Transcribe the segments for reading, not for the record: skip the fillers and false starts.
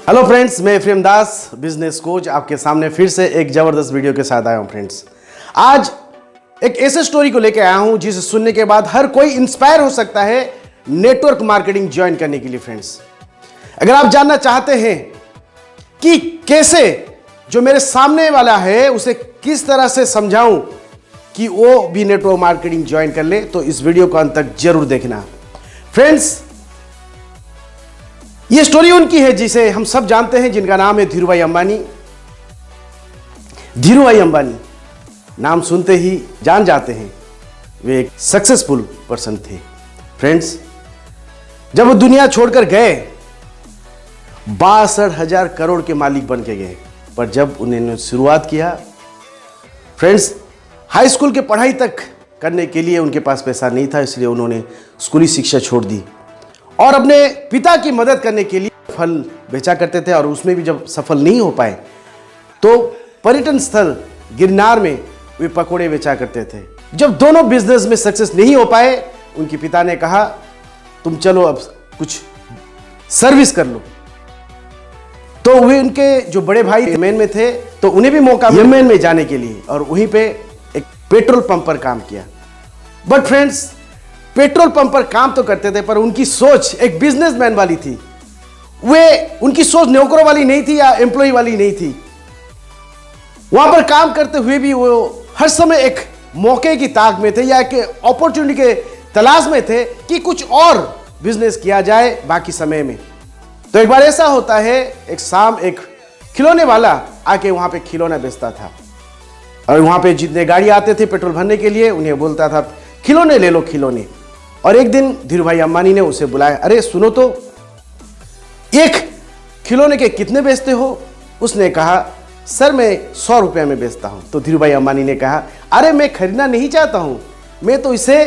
Hello friends, मैं प्रेम दास business coach आपके सामने फिर से एक जबरदस्त वीडियो के साथ आया हूं। फ्रेंड्स, आज एक ऐसे स्टोरी को लेकर आया हूं जिसे सुनने के बाद हर कोई इंस्पायर हो सकता है नेटवर्क मार्केटिंग ज्वाइन करने के लिए। फ्रेंड्स, अगर आप जानना चाहते हैं कि कैसे जो मेरे सामने वाला है उसे किस तरह से समझाऊं कि वो भी नेटवर्क मार्केटिंग ज्वाइन कर ले, तो इस वीडियो को अंत तक जरूर देखना। फ्रेंड्स, ये स्टोरी उनकी है जिसे हम सब जानते हैं, जिनका नाम है धीरूभाई अंबानी। धीरूभाई अंबानी नाम सुनते ही जान जाते हैं वे एक सक्सेसफुल पर्सन थे। फ्रेंड्स, जब वो दुनिया छोड़कर गए 62,000 करोड़ के मालिक बन के गए, पर जब उन्होंने शुरुआत किया, फ्रेंड्स, हाई स्कूल के पढ़ाई तक करने के लिए उनके पास पैसा नहीं था, इसलिए उन्होंने स्कूली शिक्षा छोड़ दी और अपने पिता की मदद करने के लिए फल बेचा करते थे। और उसमें भी जब सफल नहीं हो पाए तो पर्यटन स्थल गिरनार में वे पकोड़े बेचा करते थे। जब दोनों बिजनेस में सक्सेस नहीं हो पाए, उनके पिता ने कहा तुम चलो अब कुछ सर्विस कर लो। तो वे उनके जो बड़े भाई यमन में थे, तो उन्हें भी मौका यमन में जाने के लिए, और वहीं पे एक पेट्रोल पंप पर काम किया। बट फ्रेंड्स, पेट्रोल पंप पर काम तो करते थे, पर उनकी सोच एक बिजनेसमैन वाली थी। उनकी सोच नौकरों वाली नहीं थी या एम्प्लॉय वाली नहीं थी। वहां पर काम करते हुए भी वो हर समय एक मौके की ताक में थे या एक अपॉर्चुनिटी के तलाश में थे कि कुछ और बिजनेस किया जाए बाकी समय में। तो एक बार ऐसा होता है, एक शाम एक खिलौने वाला आके वहां पे खिलौना बेचता था, और वहां पे जितने गाड़ी आते थे पेट्रोल भरने के लिए, उन्हें बोलता था खिलौने ले लो, खिलौने। और एक दिन धीरूभाई अंबानी ने उसे बुलाया, अरे सुनो तो, एक खिलौने के कितने बेचते हो? उसने कहा सर मैं 100 रुपये में बेचता हूं। तो धीरूभाई अंबानी ने कहा अरे मैं खरीदना नहीं चाहता हूं, मैं तो इसे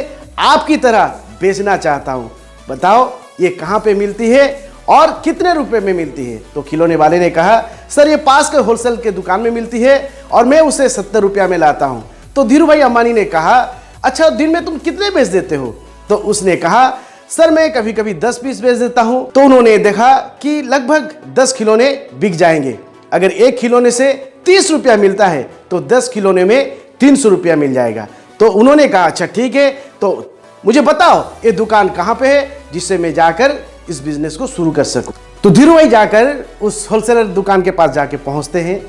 आपकी तरह बेचना चाहता हूं, बताओ ये कहां पे मिलती है और कितने रुपए में मिलती है? तो खिलौने वाले ने कहा सर ये पास के होलसेल के दुकान में मिलती है और मैं उसे 70 रुपया में लाता हूं। तो धीरूभाई अंबानी ने कहा अच्छा दिन में तुम कितने बेच देते हो? तो उसने कहा सर मैं कभी कभी 10 पीस बेच देता हूं। तो उन्होंने देखा कि लगभग 10 खिलौने बिक जाएंगे। अगर एक खिलौने से 30 रुपया मिलता है तो 10 खिलौने में 300 रुपया मिल जाएगा। तो उन्होंने कहा अच्छा ठीक है, तो मुझे बताओ ये दुकान कहां पे है जिससे मैं जाकर इस बिजनेस को शुरू कर सकूं। तो धीरूभाई जाकर उस होलसेलर दुकान के पास जाके पहुंचते हैं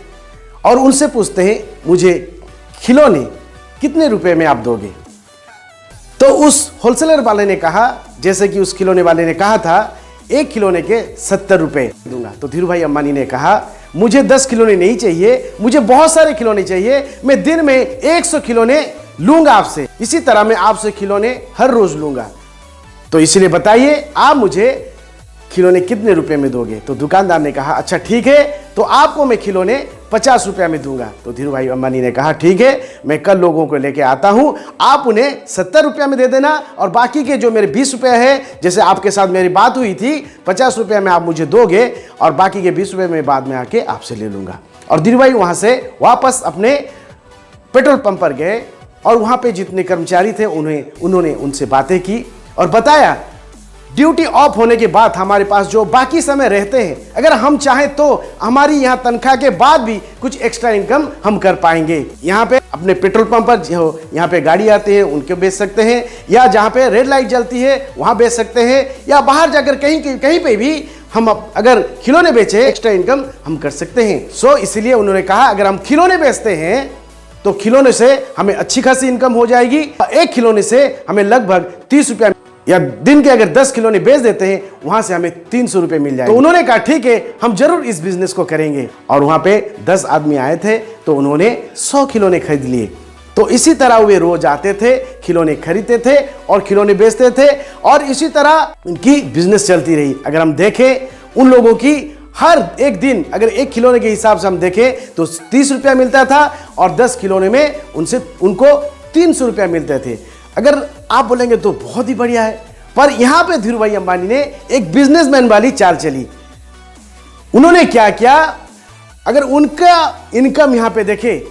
और उनसे पूछते हैं मुझे खिलौने कितने रुपए में आप दोगे? तो उस होलसेलर वाले ने कहा, जैसे कि उस खिलौने वाले ने कहा था, एक खिलौने के 70 रुपए दूंगा। तो धीरूभाई अंबानी ने कहा मुझे 10 खिलौने नहीं चाहिए, मुझे बहुत सारे खिलौने चाहिए, मैं दिन में 100 खिलौने लूंगा आपसे, इसी तरह मैं आपसे खिलौने हर रोज लूंगा। तो इसलिए बताइए आप मुझे खिलौने कितने रुपए में दोगे? तो दुकानदार ने कहा अच्छा ठीक है, तो आपको मैं खिलौने 50 रुपया में दूंगा। तो धीरूभाई अंबानी ने कहा ठीक है, मैं कल लोगों को लेके आता हूं, आप उन्हें 70 रुपया में दे देना और बाकी के जो मेरे 20 रुपया है, जैसे आपके साथ मेरी बात हुई थी, 50 रुपया में आप मुझे दोगे और बाकी के 20 रुपये में बाद में आके आपसे ले लूंगा। और धीरूभाई वहां से वापस अपने पेट्रोल पंप पर गए और वहां पे जितने कर्मचारी थे उन्होंने उनसे बातें की और बताया ड्यूटी ऑफ होने के बाद हमारे पास जो बाकी समय रहते हैं, अगर हम चाहें तो हमारी यहाँ तनख्वाह के बाद भी कुछ एक्स्ट्रा इनकम हम कर पाएंगे। यहाँ पे अपने पेट्रोल पंप पर जो यहाँ पे गाड़ी आते हैं उनके बेच सकते हैं, या जहाँ पे रेड लाइट जलती है वहाँ बेच सकते हैं, या बाहर जाकर कहीं पे भी हम अगर खिलौने बेचे एक्स्ट्रा इनकम हम कर सकते हैं। सो इसलिए उन्होंने कहा अगर हम खिलौने बेचते हैं तो खिलौने से हमें अच्छी खासी इनकम हो जाएगी। एक खिलौने से हमें लगभग 30 रुपया, या दिन के अगर 10 खिलौने बेच देते हैं वहां से हमें 300 रुपए मिल जाएंगे। तो उन्होंने कहा ठीक है हम जरूर इस बिजनेस को करेंगे। और वहां पे 10 आदमी आए थे तो उन्होंने 100 खिलौने खरीद लिए। तो इसी तरह वे रोज आते थे, खिलौने खरीदते थे और खिलौने बेचते थे, और इसी तरह उनकी बिजनेस चलती रही। अगर हम देखें उन लोगों की हर एक दिन, अगर एक खिलौने के हिसाब से हम देखें तो 30 रुपया मिलता था और 10 खिलौने में उनको 300 रुपया मिलते थे। अगर आप बोलेंगे तो बहुत ही बढ़िया है, पर यहां पे धीरूभाई अंबानी ने एक बिजनेसमैन वाली चाल चली। उन्होंने क्या किया, अगर उनका इनकम यहां पे देखें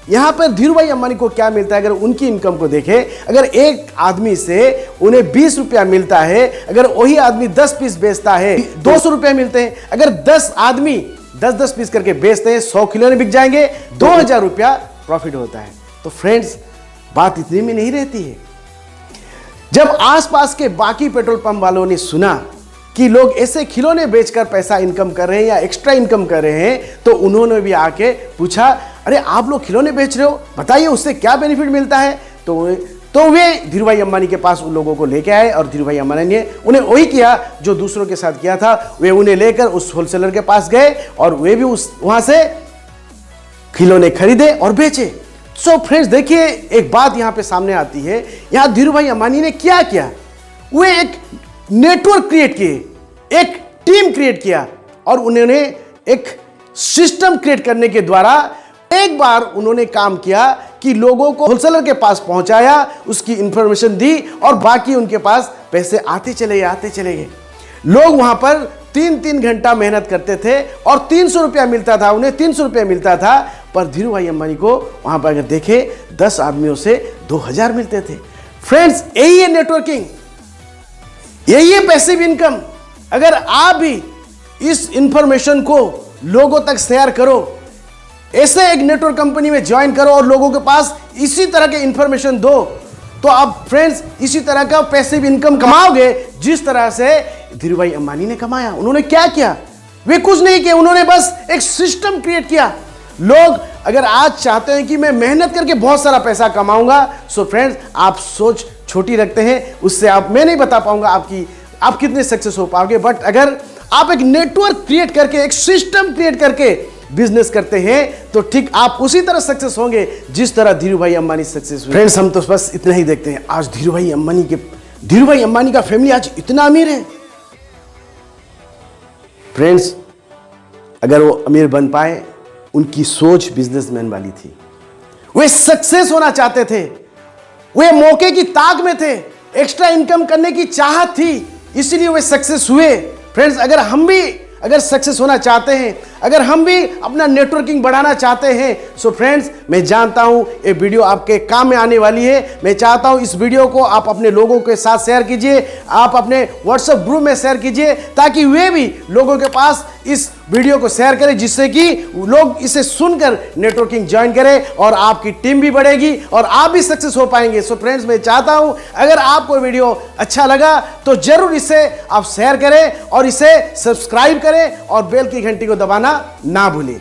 यहां पर धीरूभाई अंबानी को क्या मिलता है? अगर उनकी इनकम को देखें, अगर एक आदमी से उन्हें 20 रुपया मिलता है, अगर वही आदमी 10 पीस बेचता है 200 रुपया मिलते हैं। अगर 10 आदमी 10-10 पीस करके बेचते हैं, 100 खिलौने बिक जाएंगे, 2000 रुपया प्रॉफिट होता है। तो फ्रेंड्स, बात इतनी में नहीं रहती है। जब आसपास के बाकी पेट्रोल पंप वालों ने सुना कि लोग ऐसे खिलौने बेचकर पैसा इनकम कर रहे हैं या एक्स्ट्रा इनकम कर रहे हैं, तो उन्होंने भी आके पूछा, अरे आप लोग खिलौने बेच रहे हो, बताइए उससे क्या बेनिफिट मिलता है। तो वे धीरूभाई अंबानी के पास उन लोगों को लेके आए और धीरूभाई अंबानी ने उन्हें वही किया जो दूसरों के साथ किया था। वे उन्हें लेकर उस होलसेलर के पास गए और वे भी वहां से खिलौने खरीदे और बेचे। सो फ्रेंड्स, देखिए एक बात यहां पे सामने आती है, यहां धीरूभाई अंबानी ने क्या किया? वे एक नेटवर्क क्रिएट किए, एक टीम क्रिएट किया और उन्होंने एक सिस्टम क्रिएट करने के द्वारा एक बार उन्होंने काम किया कि लोगों को होलसेलर के पास पहुंचाया, उसकी इंफॉर्मेशन दी और बाकी उनके पास पैसे आते चले गए। लोग वहां पर 3-3 घंटा मेहनत करते थे और 300 रुपया मिलता था, उन्हें 300 रुपया मिलता था। पर धीरूभाई अंबानी को वहां पर अगर देखे 10 आदमियों से 2000 मिलते थे। फ्रेंड्स, यही है नेटवर्किंग, यही है पैसिव इनकम। अगर आप भी इस इंफॉर्मेशन को लोगों तक शेयर करो, ऐसे एक नेटवर्क कंपनी में ज्वाइन करो और लोगों के पास इसी तरह के इंफॉर्मेशन दो, तो आप फ्रेंड्स इसी तरह का पैसिव इनकम कमाओगे जिस तरह से धीरूभाई अंबानी ने कमाया। उन्होंने क्या किया? वे कुछ नहीं किया, उन्होंने बस एक सिस्टम क्रिएट किया। लोग अगर आज चाहते हैं कि मैं मेहनत करके बहुत सारा पैसा कमाऊंगा, सो फ्रेंड्स आप सोच छोटी रखते हैं, उससे मैं नहीं बता पाऊंगा आप कितने सक्सेस हो पाओगे। बट अगर आप एक नेटवर्क क्रिएट करके, एक सिस्टम क्रिएट करके बिजनेस करते हैं, तो ठीक आप उसी तरह सक्सेस होंगे जिस तरह धीरूभाई अंबानी सक्सेस हुए। फ्रेंड्स, हम तो बस इतना ही देखते हैं। आज धीरूभाई अंबानी का फैमिली आज इतना अमीर है। फ्रेंड्स, अगर वो अमीर बन पाए, उनकी सोच बिजनेसमैन वाली थी। वे सक्सेस होना चाहते थे, वे मौके की ताक में थे, एक्स्ट्रा इनकम करने की चाहत थी, इसलिए वे सक्सेस हुए। फ्रेंड्स, अगर सक्सेस होना चाहते हैं, अगर हम भी अपना नेटवर्किंग बढ़ाना चाहते हैं, सो फ्रेंड्स मैं जानता हूं ये वीडियो आपके काम में आने वाली है। मैं चाहता हूं इस वीडियो को आप अपने लोगों के साथ शेयर कीजिए, आप अपने व्हाट्सएप ग्रुप में शेयर कीजिए, ताकि वे भी लोगों के पास इस वीडियो को शेयर करें, जिससे कि लोग इसे सुनकर नेटवर्किंग ज्वाइन करें और आपकी टीम भी बढ़ेगी और आप भी सक्सेस हो पाएंगे। सो फ्रेंड्स, मैं चाहता हूं अगर आपको वीडियो अच्छा लगा तो जरूर इसे आप शेयर करें और इसे सब्सक्राइब करें और बेल की घंटी को दबाना ना भूलें।